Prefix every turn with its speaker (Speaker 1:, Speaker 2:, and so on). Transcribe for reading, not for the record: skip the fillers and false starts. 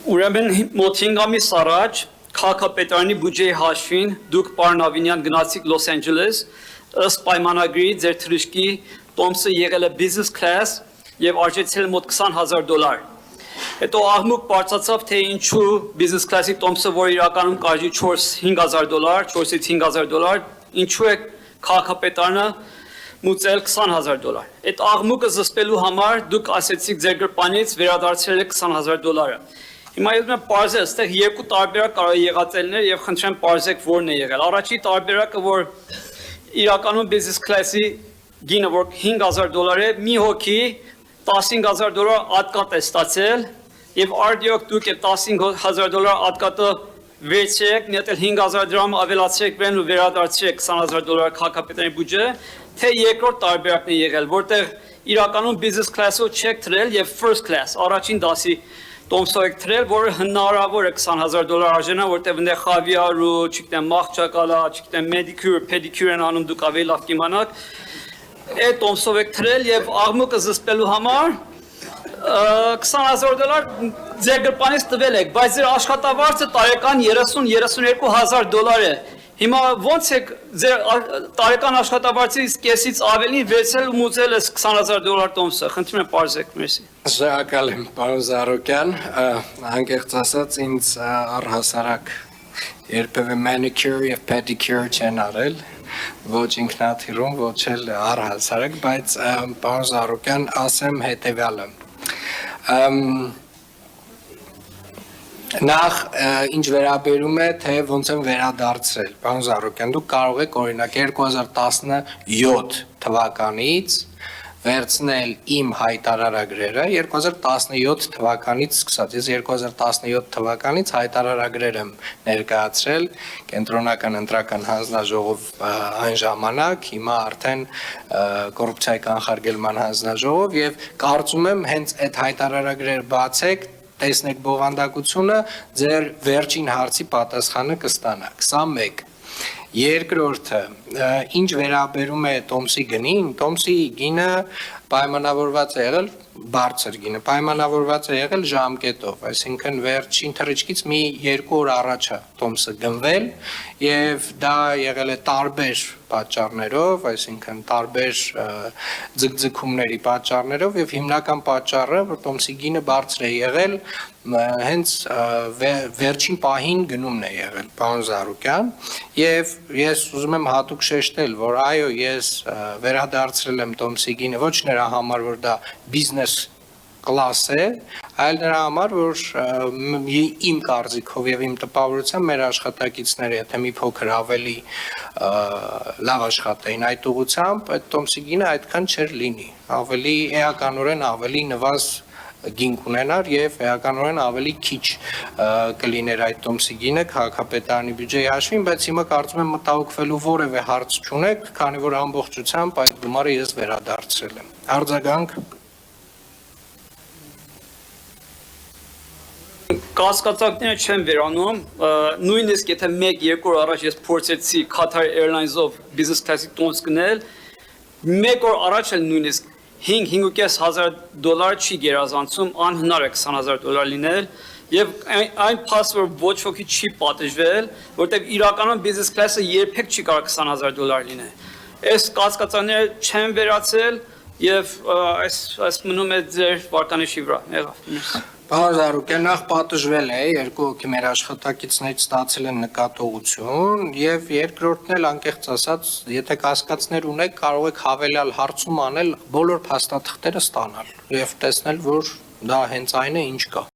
Speaker 1: Ուրեմն մոտ 5 ամիս առաջ քաղաքապետարանի բյուջեի հաշվին դուք պարոն Ավինյան գնացիք Լոս Անջելես ըստ պայմանագրի ձեր թռիչքի տոմսը եղել է business class եւ արժեցել մոտ $20,000։ Հետո աղմուկ բարձրացավ թե ինչու business class-ի տոմսը, որ իրականում կարժի $4,000, $4-ից $5,000, ինչու է քաղաքապետարանը մուծել $20,000։ Այդ աղմուկը զսպելու համար դուք ասեցիք ձեր գրպանից վերադարձրել եք $20,000։ Հիմա ես մեն պարզել, այստեղ երկու տարբերակ կարող է եղած լինել եւ խնդրեմ պարզեք որն է եղել։ Առաջի տարբերակը, որ իրականում business class-ի գինը, որ $5,000 է, մի հոգի $15,000 ատկատ է ստացել եւ արդյոք դուք այդ $15,000 ատկատը վերցրեք, նետել $5,000 ավելացրեք վրան ու վերադարձրեք $20,000 քաղաքապետարանի բյուջե, թե երկրորդ տարբերակն է եղել, որտեղ իրականում business class-ով չեք թրել եւ first class, առաջին դասի տոմսով եք թրել, որը հնարավոր է $20,000 արժենա, որտեղ այնտեղ խավիար ու, չգիտեմ, մաղճակալա, չգիտեմ, մեդիկյուր, պեդիկյուր են անում, դուք ավելի լավ կիմանաք, այդ տոմսով եք թրել եւ աղմուկը զսպելու համար $20,000 ձեր գրպանից տվել եք, բայց ձեր աշխատավարձը տարեկան $30,000-32,000 է։ Հիմա ո՞նց եք ձեր տարեկան աշխատավարձից կեսից ավելին վերցրել ու մուծել այս $20,000 տոմսը։ Խնդրում եմ պարզեք, մերսի։
Speaker 2: Շնորհակալ եմ, պարոն Զարուկյան, անկեղծ ասած ինձ առհասարակ երբևէ manicure եւ pedicure չեն արել, ոչ ինքնաթիռում, ոչ էլ առհասարակ, բայց պարոն Զարուկյան, ասեմ հետեւյալը։ Նախ ինչ վերաբերում է, թե ոնց են վերադարձրել, պարոն Զարուկյան, դուք կարող եք օրինակ 2017 թվականից վերցնել իմ հայտարարագրերը 2017 թվականից սկսած, ես 2017 թվականից հայտարարագրեր եմ ներկայացրել կենտրոնական ընտրական հանձնաժողով այն ժամանակ, հիմա արդեն կոռուպցիայի կանխարգելման հանձնաժողով եւ կարծում եմ հենց այդ հայտարարագրերը բացեք տեսնեք բովանդակությունը, ձեր վերջին հարցի պատասխանը կստանաք, սա մեկ։ Երկրորդը, ինչ վերաբերում է տոմսի գնին, տոմսի գինը պայմանավորված է եղել բարձր գինը, պայմանավորված է եղել ժամկետով, այսինքն վերջին թռիչքից մի 2 օր առաջ է տոմսը գնվել եւ դա եղել է տարբեր պատճառներով, այսինքն տարբեր ձգձգումների պատճառներով եւ հիմնական պատճառը, որ տոմսի գինը բարձր է եղել, հենց վերջին պահին գնումն է եղել, պարոն Զարուկյան, եւ ես ուզում եմ հատուկ շեշտել, որ այո, ես վերադարձրել եմ տոմսի գինը ոչ նրա համար, որ դա բիզնես կլաս է, այլ նրա համար, որ իմ կարծիքով եւ իմ տպավորությամբ մեր աշխատակիցները, եթե մի փոքր ավելի լավ աշխատեին այդ ուղղությամբ, այդ տոմսի գինը այդքան չէր լինի, ավելի էականորեն ավելի նվազ գին կունենար եւ էականորեն ավելի քիչ կլիներ այդ տոմսի գինը քաղաքապետարանի բյուջեի հաշվին, բայց հիմա կարծում եմ մտահոգվելու որևէ հարց չունեք, քանի որ ամբողջությամբ այդ գումարը ես վերադարձրել եմ։ Արձագանք
Speaker 1: Կասկածակները չեն վերանում, նույնիսկ եթե 1-2 օր առաջ ես փորձեցի Qatar Airlines-ով business class-ի տոմս գնել, 1 օր առաջ էլ նույնիսկ $5,500 չի գերազանցում, անհնար է $20,000 լինել եւ այն փաստ որ ոչ ոքի չի պատժվել, որտեղ իրականում business class-ը երբեք չի կարող $20,000 լինել։ Այս կասկածները չեն վերացել եւ այս մնում է ձեր վարկանիշի վրա։ Եղավ։
Speaker 2: Պարոն Զարուկյան, նախ պատժվել է, երկու հոգի մեր աշխատակիցներից ստացել են նկատողություն եւ երկրորդն էլ անկեղծ ասած, եթե կասկածներ ունեք, կարող եք հավելյալ հարցում անել բոլոր փաստաթղթերը ստանալ եւ տեսնել, որ դա հենց այն է, ինչ կա։